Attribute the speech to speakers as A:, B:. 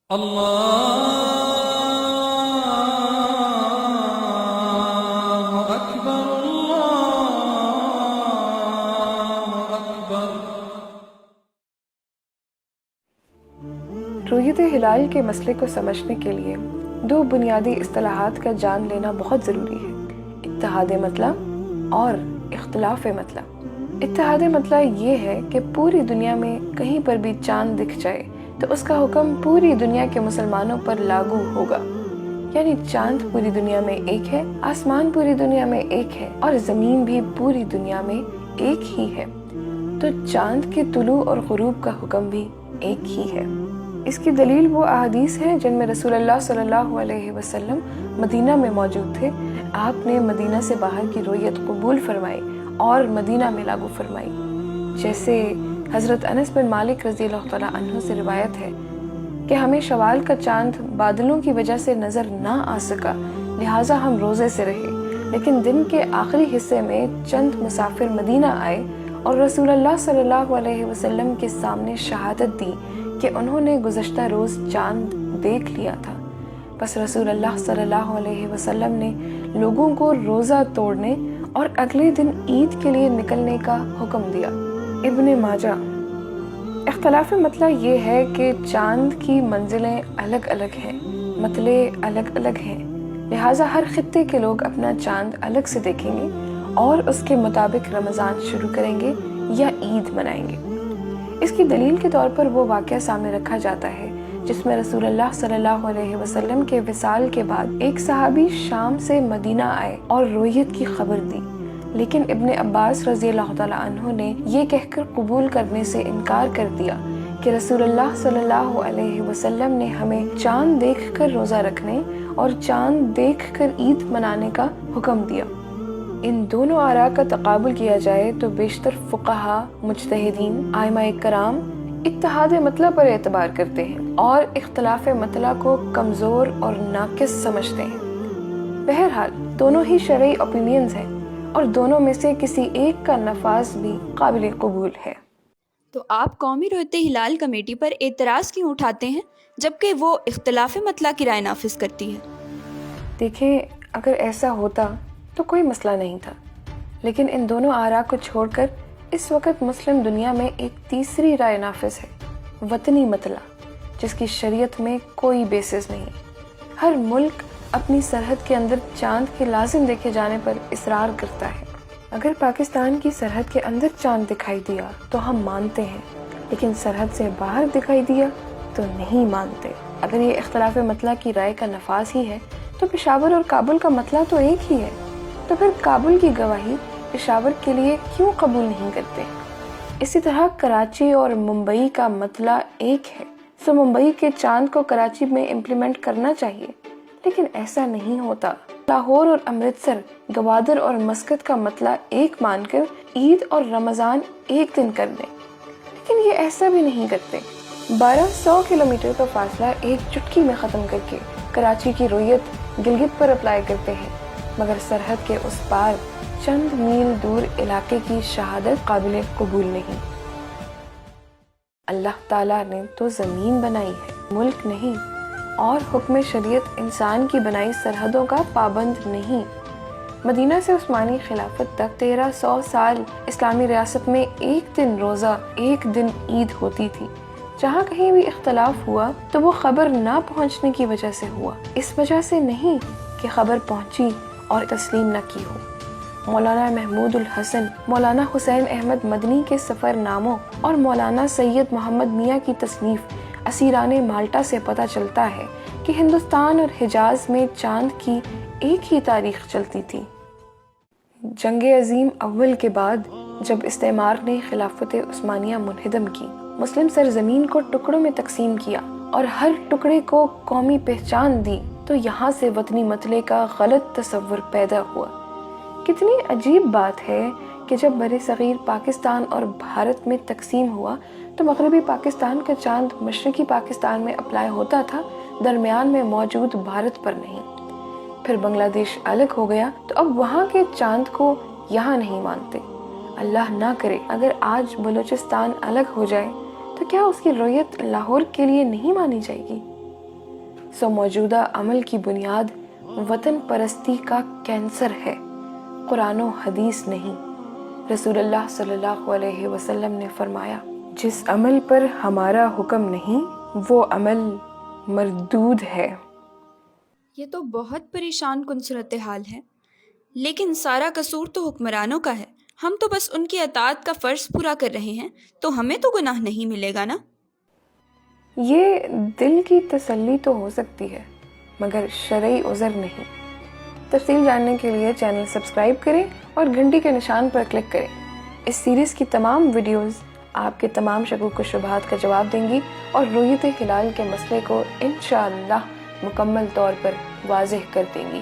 A: اللہ اکبر اللہ اکبر۔
B: رؤیت ہلال کے مسئلے کو سمجھنے کے لیے دو بنیادی اصطلاحات کا جان لینا بہت ضروری ہے: اتحاد مطلع اور اختلاف مطلع۔ اتحاد مطلع یہ ہے کہ پوری دنیا میں کہیں پر بھی چاند دکھ جائے تو اس کا حکم پوری دنیا کے مسلمانوں پر لاگو ہوگا، یعنی چاند پوری دنیا میں ایک ہے، آسمان پوری دنیا میں ایک ہے اور زمین بھی پوری دنیا میں ایک ہی ہے، تو چاند کے طلوع اور غروب کا حکم بھی ایک ہی ہے۔ اس کی دلیل وہ احادیث ہیں جن میں رسول اللہ صلی اللہ علیہ وسلم مدینہ میں موجود تھے۔ آپ نے مدینہ سے باہر کی رؤیت قبول فرمائی اور مدینہ میں لاگو فرمائی، جیسے حضرت انس بن مالک رضی اللہ تعالیٰ عنہ سے روایت ہے کہ ہمیں شوال کا چاند بادلوں کی وجہ سے نظر نہ آ سکا، لہٰذا ہم روزے سے رہے، لیکن دن کے آخری حصے میں چند مسافر مدینہ آئے اور رسول اللہ صلی اللہ علیہ وسلم کے سامنے شہادت دی کہ انہوں نے گزشتہ روز چاند دیکھ لیا تھا۔ بس رسول اللہ صلی اللہ علیہ وسلم نے لوگوں کو روزہ توڑنے اور اگلے دن عید کے لیے نکلنے کا حکم دیا۔ ابن ماجہ۔ اختلاف مطلع یہ ہے کہ چاند کی منزلیں الگ الگ ہیں، مطلع الگ الگ ہیں، لہٰذا ہر خطے کے لوگ اپنا چاند الگ سے دیکھیں گے اور اس کے مطابق رمضان شروع کریں گے یا عید منائیں گے۔ اس کی دلیل کے طور پر وہ واقعہ سامنے رکھا جاتا ہے جس میں رسول اللہ صلی اللہ علیہ وسلم کے وصال کے بعد ایک صحابی شام سے مدینہ آئے اور رؤیت کی خبر دی، لیکن ابن عباس رضی اللہ تعالیٰ عنہ نے یہ کہہ کر قبول کرنے سے انکار کر دیا کہ رسول اللہ صلی اللہ علیہ وسلم نے ہمیں چاند دیکھ کر روزہ رکھنے اور چاند دیکھ کر عید منانے کا حکم دیا۔ ان دونوں آراء کا تقابل کیا جائے تو بیشتر فقہا، مجتہدین، ائمہ کرام اتحاد مطلع پر اعتبار کرتے ہیں اور اختلاف مطلع کو کمزور اور ناقص سمجھتے ہیں۔ بہرحال دونوں ہی شرعی اوپینینز ہیں اور دونوں میں سے کسی ایک کا نفاذ بھی قابل قبول ہے۔
C: تو آپ قومی رؤیت ہلال کمیٹی پر اعتراض کیوں اٹھاتے ہیں جبکہ وہ اختلاف مطلع کی رائے نافذ کرتی ہے؟
B: دیکھیں، اگر ایسا ہوتا تو کوئی مسئلہ نہیں تھا، لیکن ان دونوں آراء کو چھوڑ کر اس وقت مسلم دنیا میں ایک تیسری رائے نافذ ہے، وطنی مطلع، جس کی شریعت میں کوئی بیسس نہیں۔ ہر ملک اپنی سرحد کے اندر چاند کے لازم دیکھے جانے پر اصرار کرتا ہے۔ اگر پاکستان کی سرحد کے اندر چاند دکھائی دیا تو ہم مانتے ہیں، لیکن سرحد سے باہر دکھائی دیا تو نہیں مانتے۔ اگر یہ اختلاف مطلع کی رائے کا نفاذ ہی ہے تو پشاور اور کابل کا مطلع تو ایک ہی ہے، تو پھر کابل کی گواہی پشاور کے لیے کیوں قبول نہیں کرتے؟ اسی طرح کراچی اور ممبئی کا مطلع ایک ہے، سو ممبئی کے چاند کو کراچی میں امپلیمنٹ کرنا چاہیے، لیکن ایسا نہیں ہوتا۔ لاہور اور امرتسر، گوادر اور مسقط کا مطلع ایک مان کر عید اور رمضان ایک دن کر دیں، لیکن یہ ایسا بھی نہیں کرتے۔ 1200 کلومیٹر کا فاصلہ ایک چٹکی میں ختم کر کے کراچی کی رؤیت گلگت پر اپلائی کرتے ہیں، مگر سرحد کے اس پار چند میل دور علاقے کی شہادت قابل قبول نہیں۔ اللہ تعالیٰ نے تو زمین بنائی ہے، ملک نہیں، اور حکم شریعت انسان کی بنائی سرحدوں کا پابند نہیں۔ مدینہ سے عثمانی خلافت تک 1300 سال اسلامی ریاست میں ایک دن روزہ، ایک دن عید ہوتی تھی۔ جہاں کہیں بھی اختلاف ہوا تو وہ خبر نہ پہنچنے کی وجہ سے ہوا، اس وجہ سے نہیں کہ خبر پہنچی اور تسلیم نہ کی ہو۔ مولانا محمود الحسن، مولانا حسین احمد مدنی کے سفر ناموں اور مولانا سید محمد میاں کی تصنیف اسیران مالٹا سے پتہ چلتا ہے کہ ہندوستان اور حجاز میں چاند کی ایک ہی تاریخ چلتی تھی۔ جنگ عظیم اول کے بعد جب استعمار نے خلافت عثمانیہ منہدم کی، مسلم سرزمین کو ٹکڑوں میں تقسیم کیا اور ہر ٹکڑے کو قومی پہچان دی، تو یہاں سے وطنی مطلع کا غلط تصور پیدا ہوا۔ کتنی عجیب بات ہے کہ جب بر صغیر پاکستان اور بھارت میں تقسیم ہوا تو مغربی پاکستان کا چاند مشرقی پاکستان میں اپلائی ہوتا تھا، درمیان میں موجود بھارت پر نہیں۔ پھر بنگلہ دیش الگ ہو گیا تو اب وہاں کے چاند کو یہاں نہیں مانتے۔ اللہ نہ کرے اگر آج بلوچستان الگ ہو جائے تو کیا اس کی رؤیت لاہور کے لیے نہیں مانی جائے گی؟ سو موجودہ عمل کی بنیاد وطن پرستی کا کینسر ہے، قرآن و حدیث نہیں۔ رسول اللہ صلی اللہ علیہ وسلم نے فرمایا، جس عمل پر ہمارا حکم نہیں وہ عمل مردود ہے۔
C: یہ تو بہت پریشان کن صورتحال ہے، لیکن سارا قصور تو حکمرانوں کا ہے۔ ہم تو بس ان کی اطاعت کا فرض پورا کر رہے ہیں، تو ہمیں تو گناہ نہیں ملے گا نا؟
B: یہ دل کی تسلی تو ہو سکتی ہے، مگر شرعی عذر نہیں۔ تفصیل جاننے کے لیے چینل سبسکرائب کریں اور گھنٹی کے نشان پر کلک کریں۔ اس سیریز کی تمام ویڈیوز آپ کے تمام شکوک و شبہات کا جواب دیں گی اور رؤیت ہلال کے مسئلے کو انشاءاللہ مکمل طور پر واضح کر دیں گی۔